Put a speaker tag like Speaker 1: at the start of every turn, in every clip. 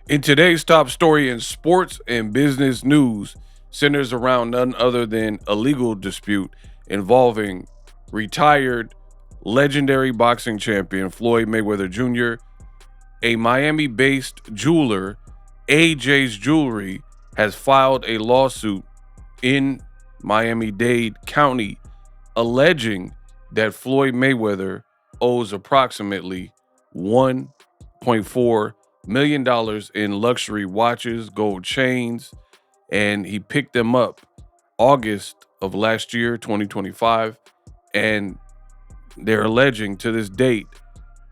Speaker 1: In today's top story in sports and business news centers around none other than a legal dispute involving retired legendary boxing champion Floyd Mayweather Jr. A Miami-based jeweler, AJ's Jewelry, has filed a lawsuit in Miami-Dade County alleging that Floyd Mayweather owes approximately $1.4 million in luxury watches, gold chains, and he picked them up August of last year, 2025. And they're alleging to this date,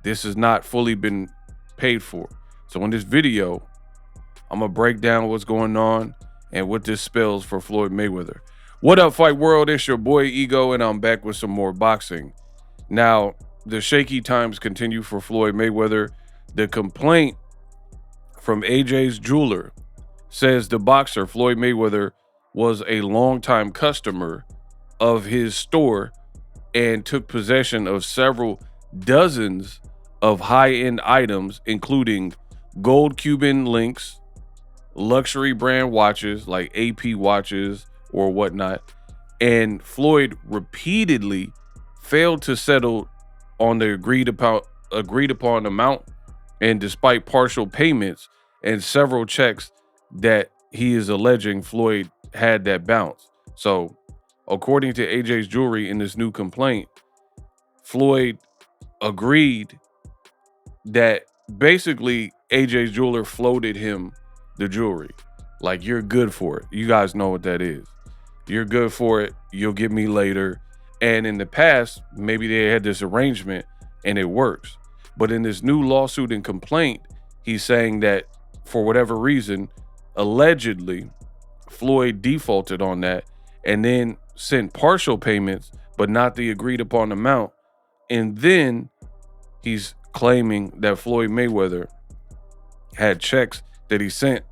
Speaker 1: this has not fully been paid for. So in this video, I'm gonna break down what's going on and what this spells for Floyd Mayweather. What up, Fight World? It's your boy Ego, and I'm back with some more boxing. Now, the shaky times continue for Floyd Mayweather. The complaint from AJ's jeweler says the boxer Floyd Mayweather was a longtime customer of his store and took possession of several dozens of high-end items, including gold Cuban links, luxury brand watches like AP watches or whatnot. And Floyd repeatedly failed to settle on the agreed upon amount, and despite partial payments and several checks that he is alleging Floyd had that bounce. So, according to AJ's Jewelry in this new complaint, Floyd agreed that basically AJ's jeweler floated him the jewelry. Like, you're good for it. You guys know what that is. You're good for it. You'll get me later. And in the past, maybe they had this arrangement and it works. But in this new lawsuit and complaint, he's saying that for whatever reason, allegedly, Floyd defaulted on that and then sent partial payments, but not the agreed upon amount. And then he's claiming that Floyd Mayweather had checks that he sent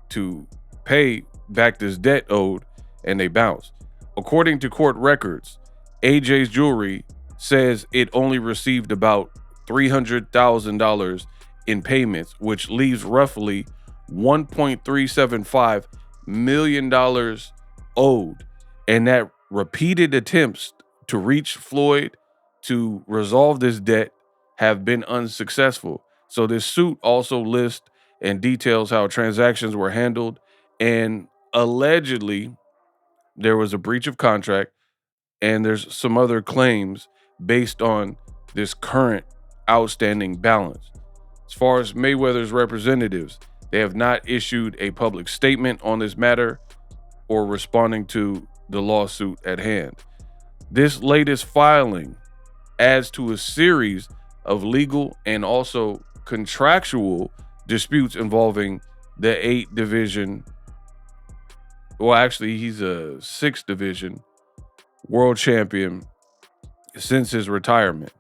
Speaker 1: to pay back this debt owed, and they bounced. According to court records, AJ's Jewelry says it only received about $300,000 in payments, which leaves roughly $1.375 million owed. And that repeated attempts to reach Floyd to resolve this debt have been unsuccessful. So this suit also lists and details how transactions were handled, and allegedly there was a breach of contract, and there's some other claims based on this current outstanding balance. As far as Mayweather's representatives, they have not issued a public statement on this matter or responding to the lawsuit at hand. This latest filing adds to a series of legal and also contractual disputes involving the 8 division, well, actually, he's a 6 division world champion since his retirement.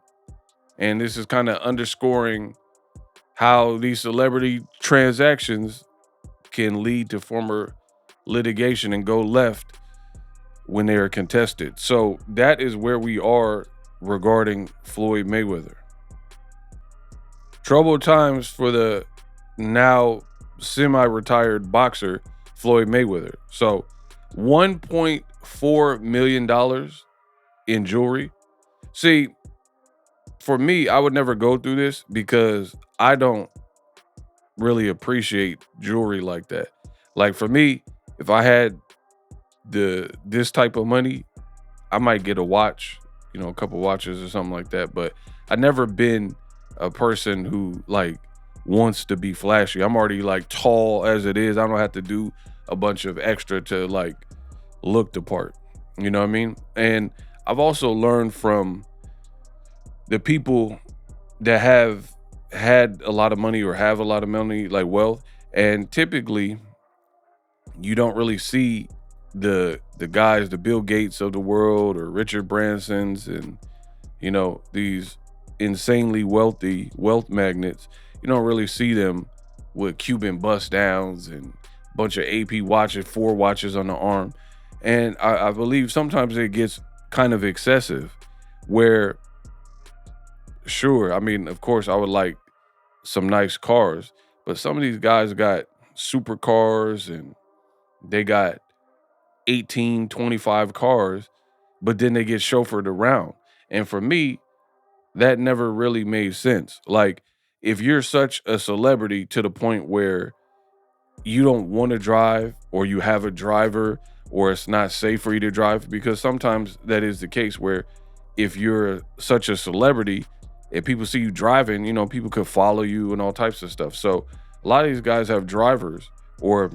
Speaker 1: And this is kind of underscoring how these celebrity transactions can lead to former litigation and go left when they are contested. So that is where we are regarding Floyd Mayweather. Troubled times for the now semi-retired boxer Floyd Mayweather. So $1.4 million in jewelry. See, for me, I would never go through this because I don't really appreciate jewelry like that. Like, for me, if I had this type of money, I might get a watch, a couple watches or something like that. But I've never been a person who like wants to be flashy. I'm already like tall as it is. I don't have to do a bunch of extra to like look the part. You know what I mean? And I've also learned from the people that have had a lot of money or have a lot of money, like wealth, and typically you don't really see the guys, the Bill Gates of the world or Richard Bransons and these insanely wealthy wealth magnates. You don't really see them with Cuban bust downs and a bunch of AP watches, 4 watches on the arm. And I believe sometimes it gets kind of excessive where, sure, I mean, of course, I would like some nice cars, But some of these guys got supercars and they got 18, 25 cars, but then they get chauffeured around. And for me, that never really made sense. Like, if you're such a celebrity to the point where you don't want to drive, or you have a driver, or it's not safe for you to drive, because sometimes that is the case where if you're such a celebrity and people see you driving, people could follow you and all types of stuff. So a lot of these guys have drivers, or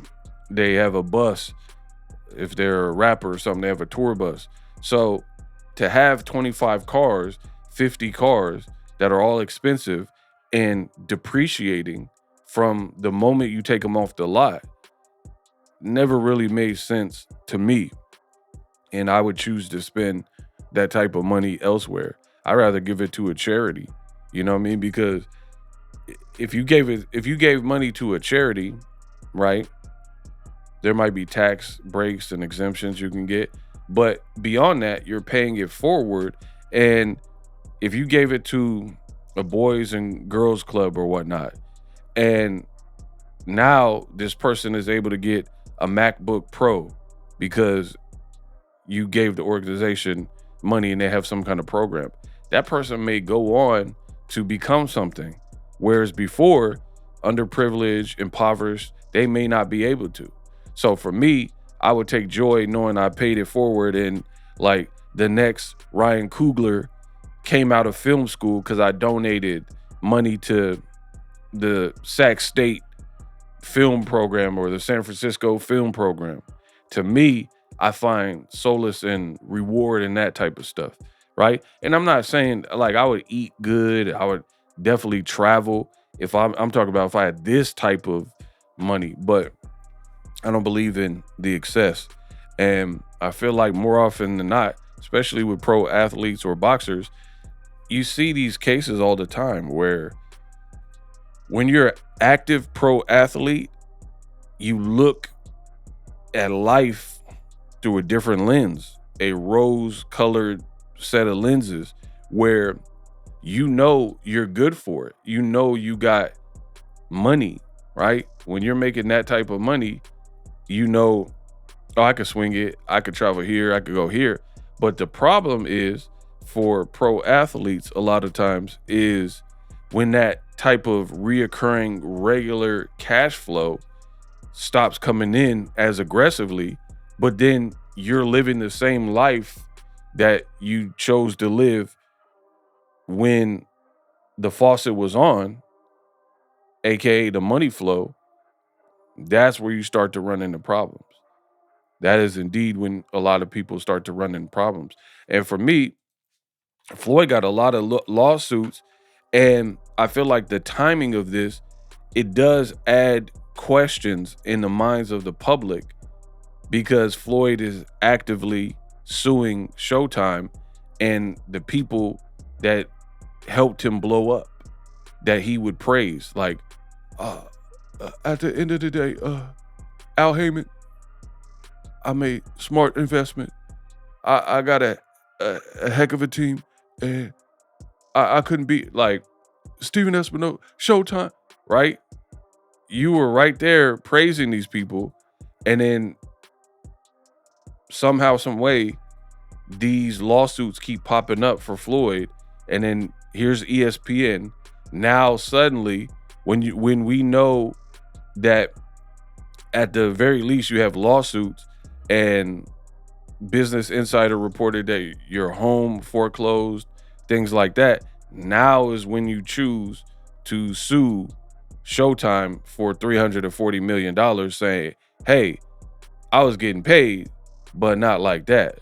Speaker 1: they have a bus. If they're a rapper or something, they have a tour bus. So to have 25 cars, 50 cars that are all expensive and depreciating from the moment you take them off the lot never really made sense to me. And I would choose to spend that type of money elsewhere. I'd rather give it to a charity. You know what I mean? Because if you gave money to a charity, right? There might be tax breaks and exemptions you can get. But beyond that, you're paying it forward. And if you gave it to a boys and girls club or whatnot, and now this person is able to get a MacBook Pro because you gave the organization money and they have some kind of program, that person may go on to become something. Whereas before, underprivileged, impoverished, they may not be able to. So for me, I would take joy knowing I paid it forward, and like the next Ryan Coogler came out of film school because I donated money to the Sac State film program or the San Francisco film program. To me, I find solace and reward in that type of stuff, right? And I'm not saying like I would eat good, I would definitely travel if I'm talking about if I had this type of money, but I don't believe in the excess. And I feel like more often than not, especially with pro athletes or boxers, you see these cases all the time where when you're an active pro athlete, you look at life through a different lens, a rose-colored set of lenses where you're good for it. You got money, right? When you're making that type of money, oh, I could swing it, I could travel here, I could go here. But the problem is for pro athletes a lot of times is when that type of reoccurring regular cash flow stops coming in as aggressively, but then you're living the same life that you chose to live when the faucet was on, aka the money flow. That's where you start to run into problems. That is indeed when a lot of people start to run into problems. And for me, Floyd got a lot of lawsuits, and I feel like the timing of this, it does add questions in the minds of the public because Floyd is actively suing Showtime and the people that helped him blow up, that he would praise. Like, at the end of the day, Al Heyman, I made smart investment. I got a heck of a team, and I couldn't beat like Steven Espinosa, Showtime, right? You were right there praising these people, and then somehow, some way, these lawsuits keep popping up for Floyd, and then here's ESPN. Now suddenly, when we know that at the very least you have lawsuits, and Business Insider reported that your home foreclosed, things like that. Now is when you choose to sue Showtime for $340 million saying, hey, I was getting paid, but not like that,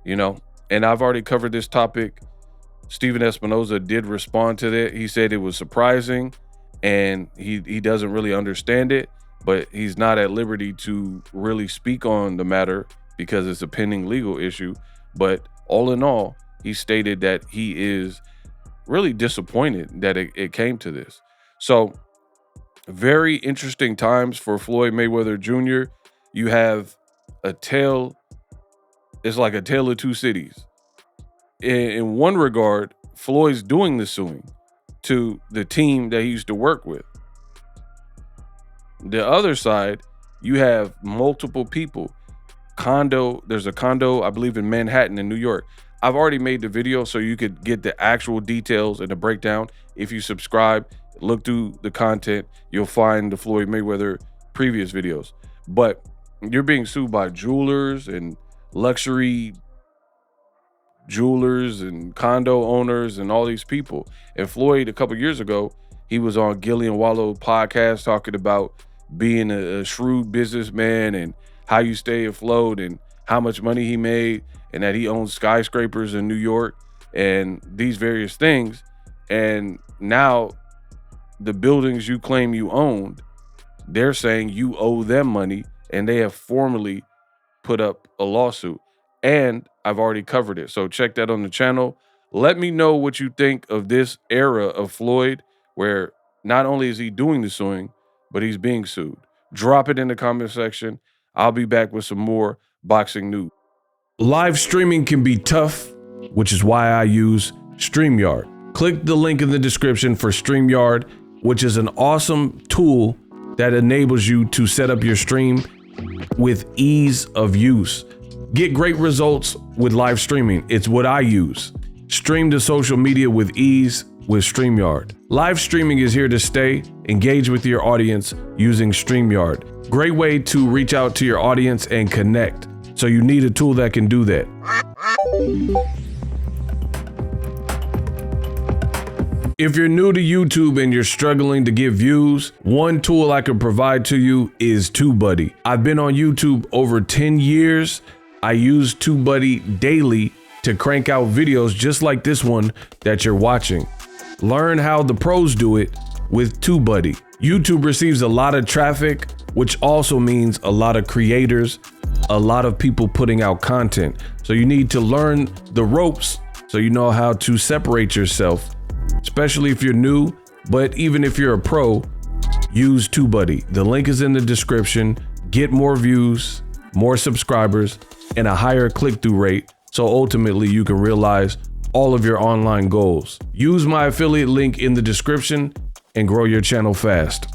Speaker 1: And I've already covered this topic. Steven Espinosa did respond to that. He said it was surprising and he doesn't really understand it, but he's not at liberty to really speak on the matter because it's a pending legal issue. But all in all, he stated that he is really disappointed that it came to this. So very interesting times for Floyd Mayweather Jr. You have it's like a tale of two cities. In one regard, Floyd's doing the suing to the team that he used to work with. The other side, you have multiple people. There's a condo, I believe, in Manhattan in New York. I've already made the video so you could get the actual details and the breakdown. If you subscribe, look through the content, you'll find the Floyd Mayweather previous videos. But you're being sued by jewelers and luxury jewelers and condo owners and all these people. And Floyd, a couple years ago, he was on Gillian Wallow podcast talking about being a shrewd businessman and how you stay afloat and how much money he made, and that he owns skyscrapers in New York and these various things. And now the buildings you claim you owned, they're saying you owe them money, and they have formally put up a lawsuit. And I've already covered it. So check that on the channel. Let me know what you think of this era of Floyd, where not only is he doing the suing, but he's being sued. Drop it in the comment section. I'll be back with some more boxing news. Live streaming can be tough, which is why I use StreamYard. Click the link in the description for StreamYard, which is an awesome tool that enables you to set up your stream with ease of use. Get great results with live streaming. It's what I use. Stream to social media with ease with StreamYard. Live streaming is here to stay. Engage with your audience using StreamYard. Great way to reach out to your audience and connect. So you need a tool that can do that. If you're new to YouTube and you're struggling to get views, one tool I can provide to you is TubeBuddy. I've been on YouTube over 10 years. I use TubeBuddy daily to crank out videos just like this one that you're watching. Learn how the pros do it with TubeBuddy. YouTube receives a lot of traffic, which also means a lot of creators, a lot of people putting out content. So you need to learn the ropes so you know how to separate yourself, especially if you're new. But even if you're a pro, use TubeBuddy. The link is in the description. Get more views, more subscribers, and a higher click-through rate, so ultimately you can realize all of your online goals. Use my affiliate link in the description and grow your channel fast.